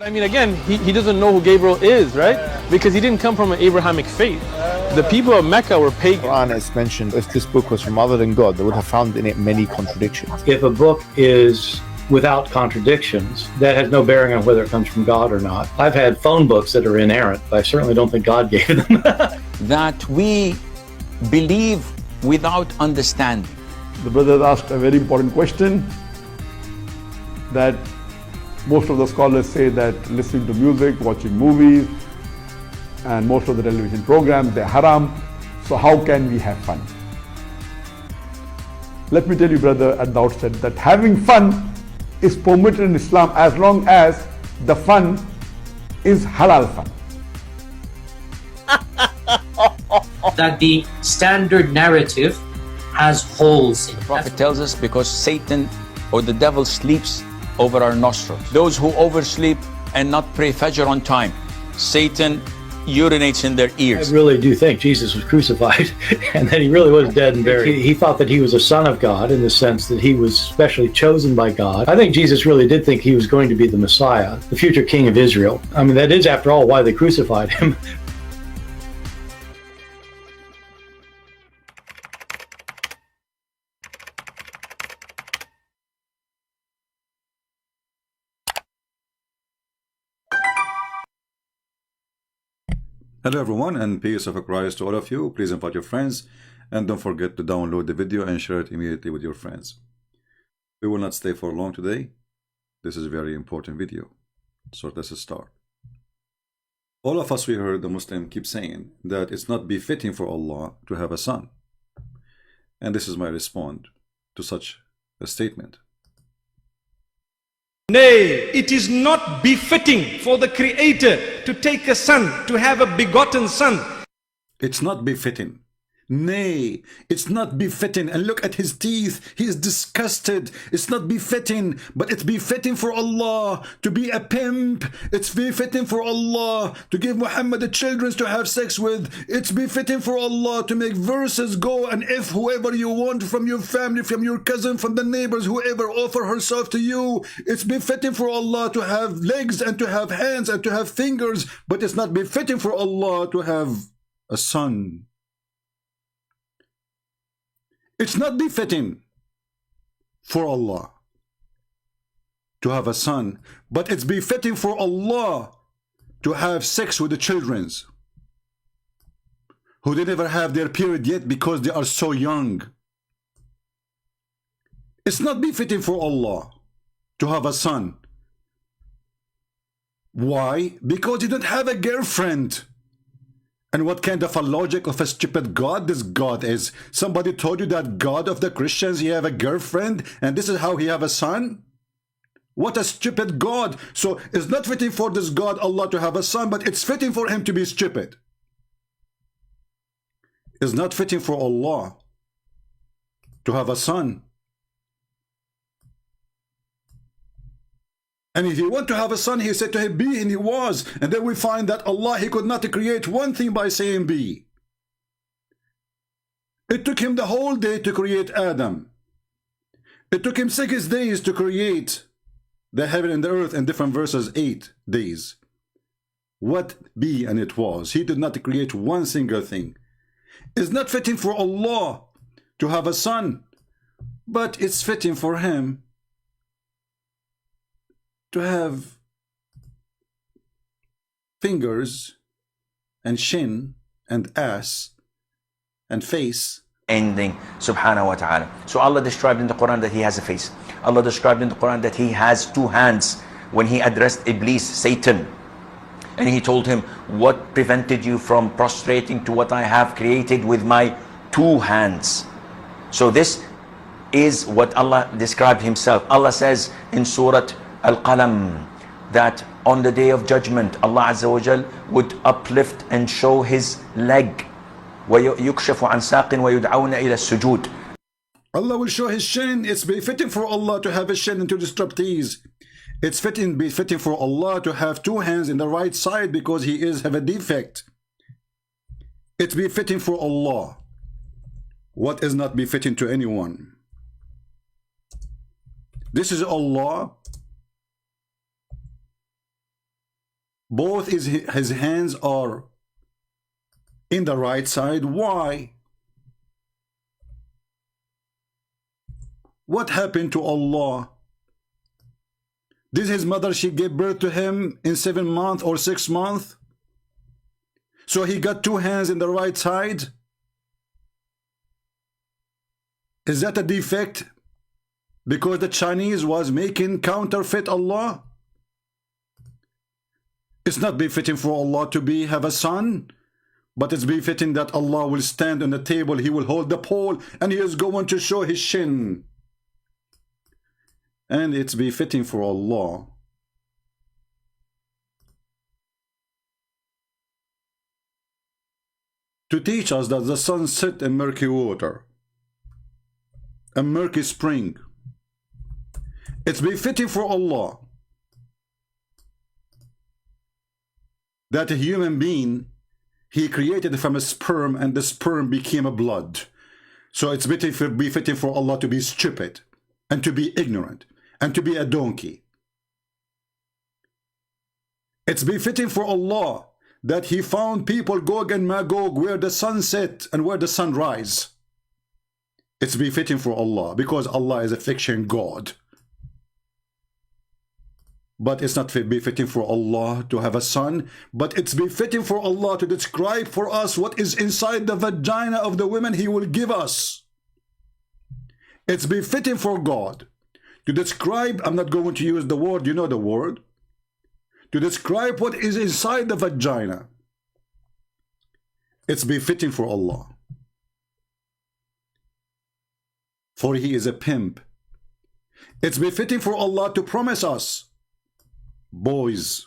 I mean, again, he doesn't know who Gabriel is, right? Because he didn't come from an Abrahamic faith. The people of Mecca were pagan. Quran is mentioned, if this book was from other than God, they would have found in it many contradictions. If a book is without contradictions, that has no bearing on whether it comes from God or not. I've had phone books that are inerrant, but I certainly don't think God gave them. That we believe without understanding. The brother asked a very important question, that most of the scholars say that listening to music, watching movies, and most of the television programs, they're haram. So how can we have fun? Let me tell you, brother, at the outset, that having fun is permitted in Islam as long as the fun is halal fun. That the standard narrative has holes in it. The Prophet tells us because Satan or the devil sleeps over our nostrils. Those who oversleep and not pray Fajr on time, Satan urinates in their ears. I really do think Jesus was crucified and that he really was dead and buried. He thought that he was a son of God in the sense that he was specially chosen by God. I think Jesus really did think he was going to be the Messiah, the future king of Israel. I mean, that is, after all, why they crucified him. Hello everyone, and peace of Christ to all of you. Please invite your friends and don't forget to download the video and share it immediately with your friends. We will not stay for long today. This is a very important video. So let's start. All of us, we heard the Muslim keep saying that it's not befitting for Allah to have a son. And this is my response to such a statement. Nay, it is not befitting for the Creator to take a son, to have a begotten son. It's not befitting. Nay, it's not befitting. And look at his teeth. He is disgusted. It's not befitting, but it's befitting for Allah to be a pimp. It's befitting for Allah to give Muhammad the children to have sex with. It's befitting for Allah to make verses go, and if whoever you want from your family, from your cousin, from the neighbors, whoever offer herself to you, it's befitting for Allah to have legs and to have hands and to have fingers, but it's not befitting for Allah to have a son. It's not befitting for Allah to have a son, but it's befitting for Allah to have sex with the children who they never have their period yet because they are so young. It's not befitting for Allah to have a son. Why? Because he didn't have a girlfriend. And what kind of a logic of a stupid God this God is? Somebody told you that God of the Christians, he have a girlfriend and this is how he have a son? What a stupid God. So it's not fitting for this God Allah to have a son, but it's fitting for him to be stupid. It's not fitting for Allah to have a son. And if he want to have a son, he said to him, be, and he was. And then we find that Allah, he could not create one thing by saying be. It took him the whole day to create Adam. It took him 6 days to create the heaven and the earth, in different verses, 8 days. What be and it was. He did not create one single thing. It's not fitting for Allah to have a son, but it's fitting for him to have fingers and shin and ass and face. Ending, subhanahu wa ta'ala. So Allah described in the Quran that he has a face. Allah described in the Quran that he has 2 hands when he addressed Iblis, Satan. And he told him, what prevented you from prostrating to what I have created with my 2 hands? So this is what Allah described himself. Allah says in Surah Al-Qalam that on the day of judgment, Allah Azza wa Jal would uplift and show his leg. وَيُكْشَفُ عَنْ سَاقٍ وَيُدْعَوْنَ إِلَى السُّجُودِ. Allah will show his shin. It's befitting for Allah to have a shin and to disrupt these. It's befitting for Allah to have 2 hands in the right side because he have a defect. It's befitting for Allah. What is not befitting to anyone? This is Allah. Both his hands are in the right side. Why? What happened to Allah? Did his mother, she gave birth to him in 7 months or 6 months? So he got 2 hands in the right side? Is that a defect? Because the Chinese was making counterfeit Allah? It's not befitting for Allah to have a son, but it's befitting that Allah will stand on the table, he will hold the pole, and he is going to show his shin. And it's befitting for Allah to teach us that the sun set in murky water, a murky spring. It's befitting for Allah that a human being, he created from a sperm, and the sperm became a blood. So it's befitting for Allah to be stupid and to be ignorant and to be a donkey. It's befitting for Allah that he found people Gog and Magog where the sun set and where the sun rise. It's befitting for Allah because Allah is a fiction God. But it's not befitting for Allah to have a son, but it's befitting for Allah to describe for us what is inside the vagina of the women he will give us. It's befitting for God to describe, I'm not going to use the word, you know the word, to describe what is inside the vagina. It's befitting for Allah. For he is a pimp. It's befitting for Allah to promise us boys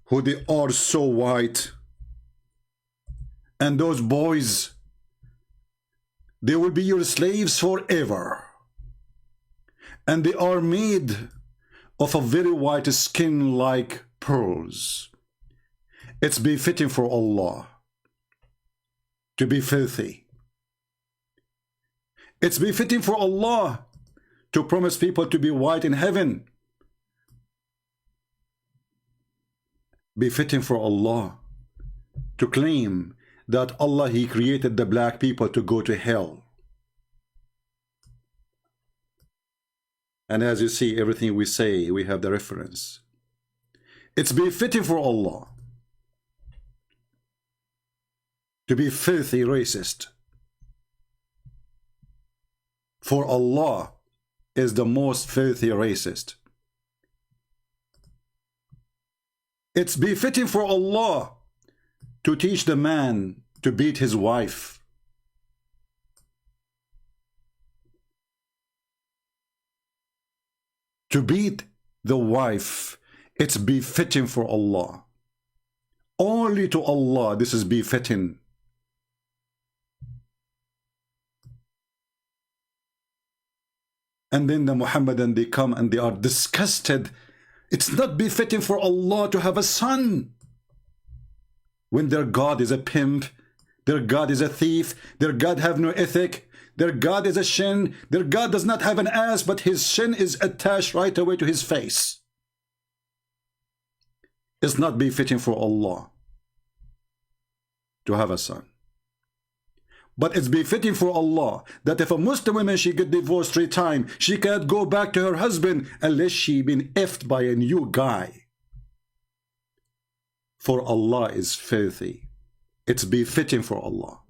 who they are so white, and those boys, they will be your slaves forever, and they are made of a very white skin like pearls. It's befitting for Allah to be filthy. It's befitting for Allah to promise people to be white in heaven. Befitting for Allah to claim that Allah, he created the black people to go to hell. And as you see, everything we say, we have the reference. It's befitting for Allah to be filthy racist. For Allah is the most filthy racist. It's befitting for Allah to teach the man to beat his wife. To beat the wife, it's befitting for Allah. Only to Allah this is befitting. And then the Muhammadan, they come and they are disgusted. It's not befitting for Allah to have a son when their God is a pimp, their God is a thief, their God have no ethic, their God is a shin, their God does not have an ass, but his shin is attached right away to his face. It's not befitting for Allah to have a son. But it's befitting for Allah that if a Muslim woman, she get divorced 3 times, she can't go back to her husband unless she been effed by a new guy. For Allah is filthy. It's befitting for Allah.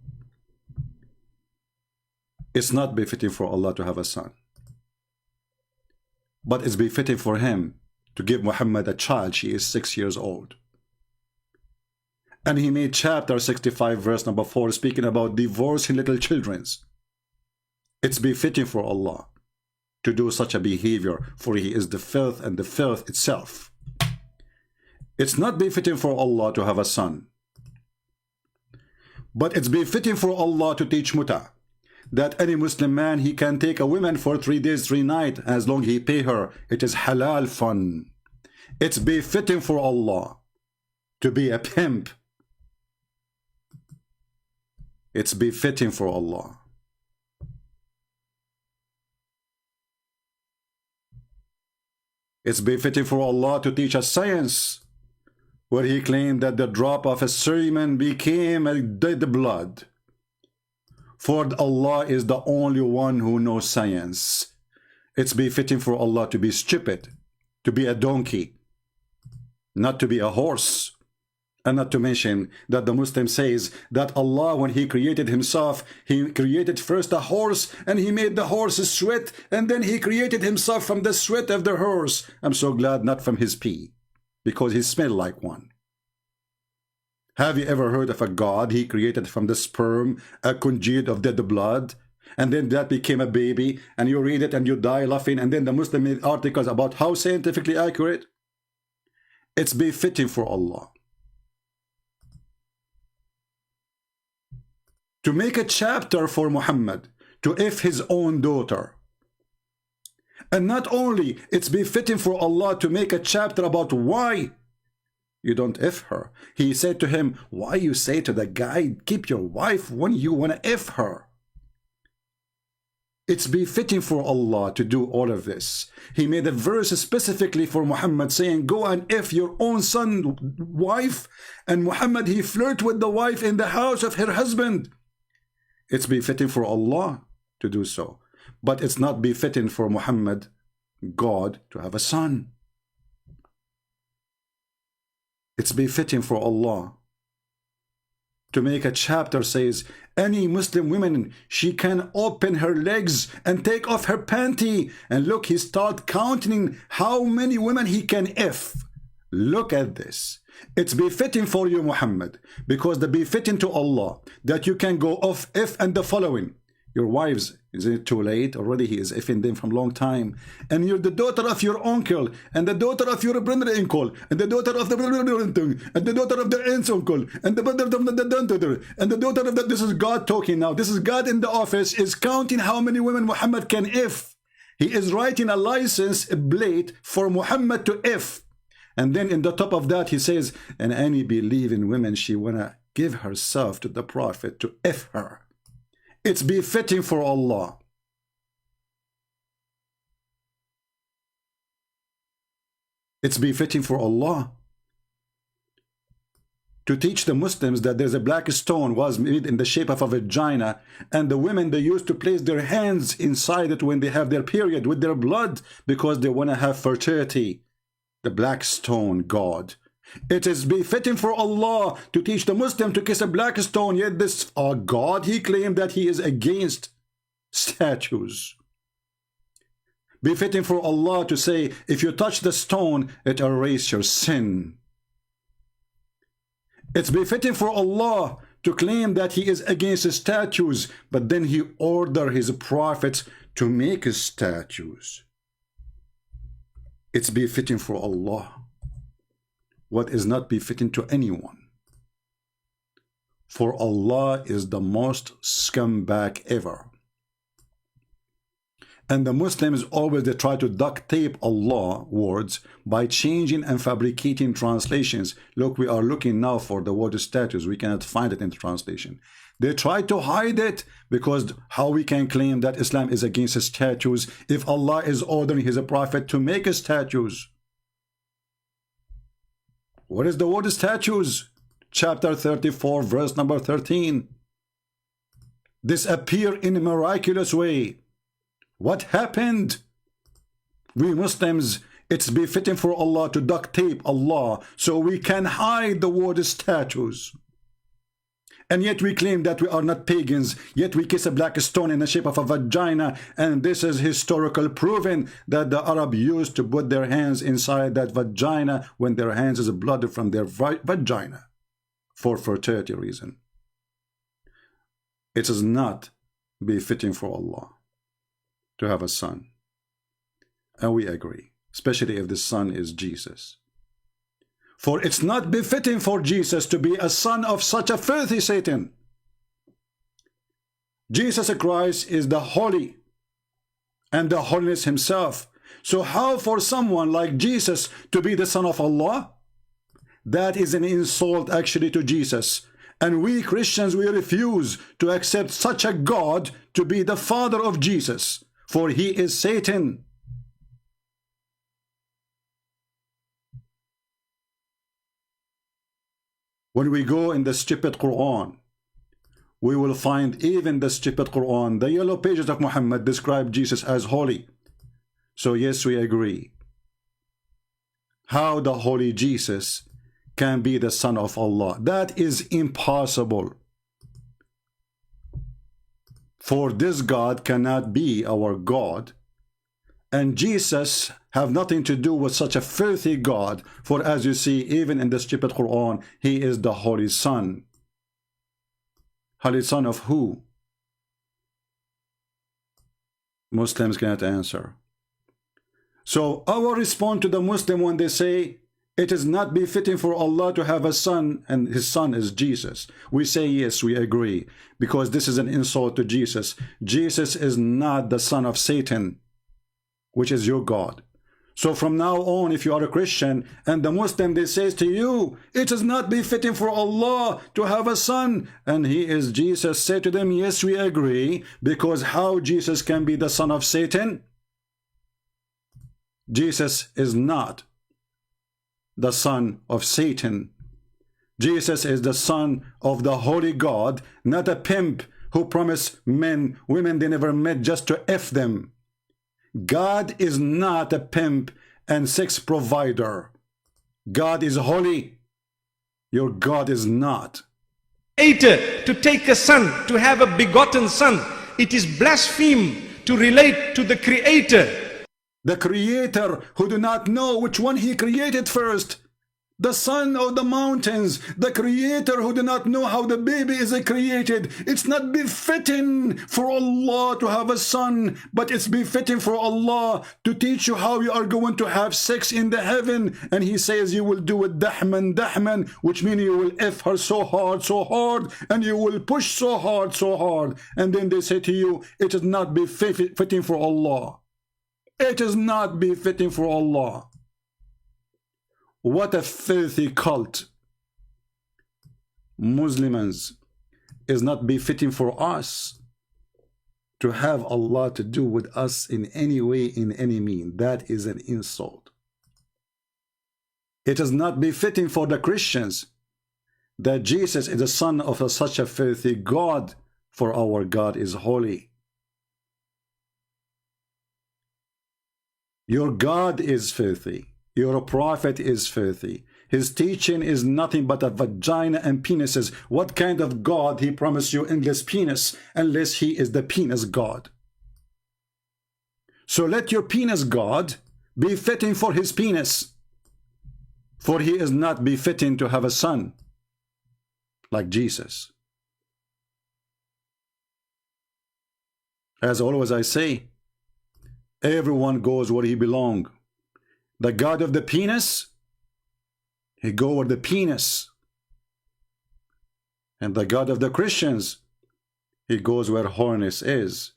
It's not befitting for Allah to have a son. But it's befitting for him to give Muhammad a child. She is 6 years old. And he made chapter 65 verse number 4 speaking about divorcing little children. It's befitting for Allah to do such a behavior, for he is the filth and the filth itself. It's not befitting for Allah to have a son. But it's befitting for Allah to teach muta, that any Muslim man, he can take a woman for 3 days, 3 nights, as long as he pay her. It is halal fun. It's befitting for Allah to be a pimp. It's befitting for Allah. It's befitting for Allah to teach us science. where he claimed that the drop of a semen became a dead blood. For Allah is the only one who knows science. It's befitting for Allah to be stupid, to be a donkey, not to be a horse. And not to mention that the Muslim says that Allah, when he created himself, he created first a horse and he made the horse sweat, and then he created himself from the sweat of the horse. I'm so glad not from his pee, because he smelled like one. Have you ever heard of a God he created from the sperm, a congealed of dead blood, and then that became a baby, and you read it and you die laughing, and then the Muslim made articles about how scientifically accurate? It's befitting for Allah to make a chapter for Muhammad to if his own daughter. And not only it's befitting for Allah to make a chapter about why you don't if her. He said to him, why you say to the guy, keep your wife when you want to if her? It's befitting for Allah to do all of this. He made a verse specifically for Muhammad saying, go and if your own son wife. And Muhammad, he flirt with the wife in the house of her husband. It's befitting for Allah to do so. But it's not befitting for Muhammad, God, to have a son. It's befitting for Allah to make a chapter says, any Muslim woman, she can open her legs and take off her panty. And look, he start counting how many women he can if. Look at this. It's befitting for you, Muhammad, because the befitting to Allah that you can go off if and the following. Your wives, is it too late? Already he is effing them from long time. And you're the daughter of your uncle, and the daughter of your brother-uncle, and the daughter of the brother-uncle, and the daughter of the aunt's uncle, and the brother of the daughter, and the daughter of the... This is God talking now. This is God in the office, is counting how many women Muhammad can if. He is writing a license plate for Muhammad to if. And then in the top of that, he says, and any believing women, she wanna give herself to the Prophet to if her. It's befitting for Allah. It's befitting for Allah to teach the Muslims that there's a black stone was made in the shape of a vagina, and the women, they used to place their hands inside it when they have their period with their blood because they want to have fertility. The black stone God. It is befitting for Allah to teach the Muslim to kiss a black stone, yet this God, he claimed that he is against statues. Befitting for Allah to say, if you touch the stone, it erases your sin. It's befitting for Allah to claim that he is against statues, but then he ordered his prophets to make statues. It's befitting for Allah what is not befitting to anyone. For Allah is the most scumbag ever. And the Muslims always they try to duct tape Allah words by changing and fabricating translations. Look, we are looking now for the word statues. We cannot find it in the translation. They try to hide it because how we can claim that Islam is against statues if Allah is ordering his prophet to make statues? What is the word statues? Chapter 34, verse number 13. Disappear in a miraculous way. What happened? We Muslims, it's befitting for Allah to duct tape Allah so we can hide the word statues. And yet we claim that we are not pagans, yet we kiss a black stone in the shape of a vagina, and this is historical proven that the Arab used to put their hands inside that vagina when their hands is blood from their vagina for fertility reason. It is not befitting for Allah to have a son. And we agree, especially if the son is Jesus. For it's not befitting for Jesus to be a son of such a filthy Satan. Jesus Christ is the holy and the holiness himself. So how for someone like Jesus to be the son of Allah? That is an insult actually to Jesus. And we Christians, we refuse to accept such a God to be the father of Jesus. For he is Satan. When we go in the stupid Quran, we will find even the stupid Quran, the yellow pages of Muhammad describe Jesus as holy. So yes, we agree. How the holy Jesus can be the son of Allah? That is impossible. For this God cannot be our God, and Jesus have nothing to do with such a filthy God. For as you see, even in the stupid Quran, he is the holy son. Holy son of who? Muslims cannot answer. So our response to the Muslim when they say it is not befitting for Allah to have a son and his son is Jesus, we say yes, we agree, because this is an insult to Jesus. Jesus is not the son of Satan, which is your God. So from now on, if you are a Christian and the Muslim, they says to you, it is not befitting for Allah to have a son and he is Jesus, say to them, yes, we agree, because how Jesus can be the son of Satan? Jesus is not the son of Satan. Jesus is the son of the holy God, not a pimp who promised men, women they never met just to F them. God is not a pimp and sex provider. God is holy. Your God is not. Creator to take a son, to have a begotten son. It is blaspheme to relate to the Creator. The Creator who do not know which one he created first. The sun or the mountains. The Creator who do not know how the baby is created. It's not befitting for Allah to have a son, but it's befitting for Allah to teach you how you are going to have sex in the heaven. And he says you will do it dahman, which means you will F her so hard, and you will push so hard. And then they say to you, it is not befitting for Allah. It is not befitting for Allah. What a filthy cult. Muslims is not befitting for us to have Allah to do with us in any way, in any mean. That is an insult. It is not befitting for the Christians that Jesus is the son of such a filthy God, for our God is holy. Your God is filthy. Your prophet is filthy. His teaching is nothing but a vagina and penises. What kind of God he promised you endless penis, unless he is the penis God? So let your penis God be fitting for his penis, for he is not befitting to have a son like Jesus. As always I say, everyone goes where he belongs. The God of the penis, he go where the penis. And the God of the Christians, he goes where holiness is.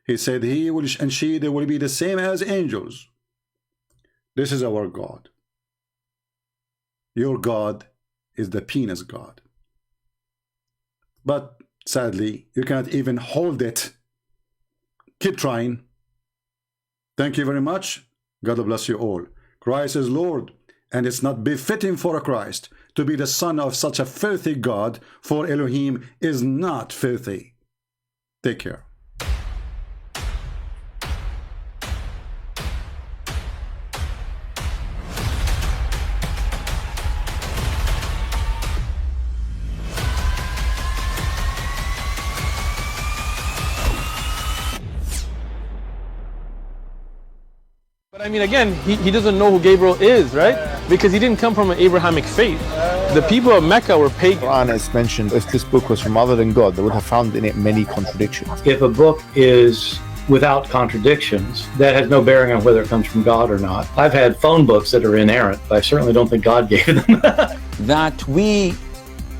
He said he will and she, they will be the same as angels. This is our God. Your God is the penis God. But sadly, you cannot even hold it. Keep trying. Thank you very much. God bless you all. Christ is Lord, and it's not befitting for a Christ to be the son of such a filthy God, for Elohim is not filthy. Take care. But I mean, again, he doesn't know who Gabriel is, right? Because he didn't come from an Abrahamic faith. The people of Mecca were pagan. Quran is mentioned, if this book was from other than God, they would have found in it many contradictions. If a book is without contradictions, that has no bearing on whether it comes from God or not. I've had phone books that are inerrant, but I certainly don't think God gave them. That we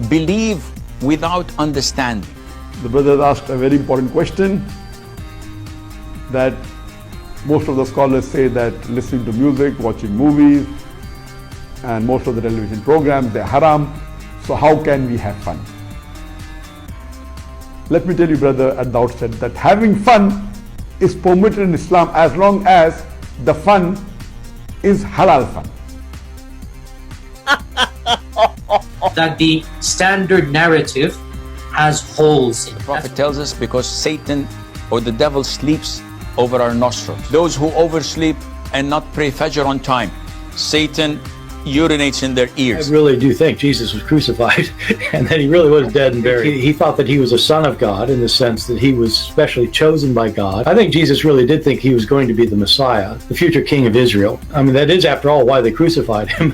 believe without understanding. The brother asked a very important question, that most of the scholars say that listening to music, watching movies, and most of the television programs, they're haram. So how can we have fun? Let me tell you, brother, at the outset, that having fun is permitted in Islam as long as the fun is halal fun. that the standard narrative has holes in it. The Prophet tells us because Satan or the devil sleeps over our nostrils. Those who oversleep and not pray Fajr on time, Satan urinates in their ears. I really do think Jesus was crucified and that he really was dead and buried. He thought that he was a son of God in the sense that he was specially chosen by God. I think Jesus really did think he was going to be the Messiah, the future king of Israel. I mean, that is, after all, why they crucified him.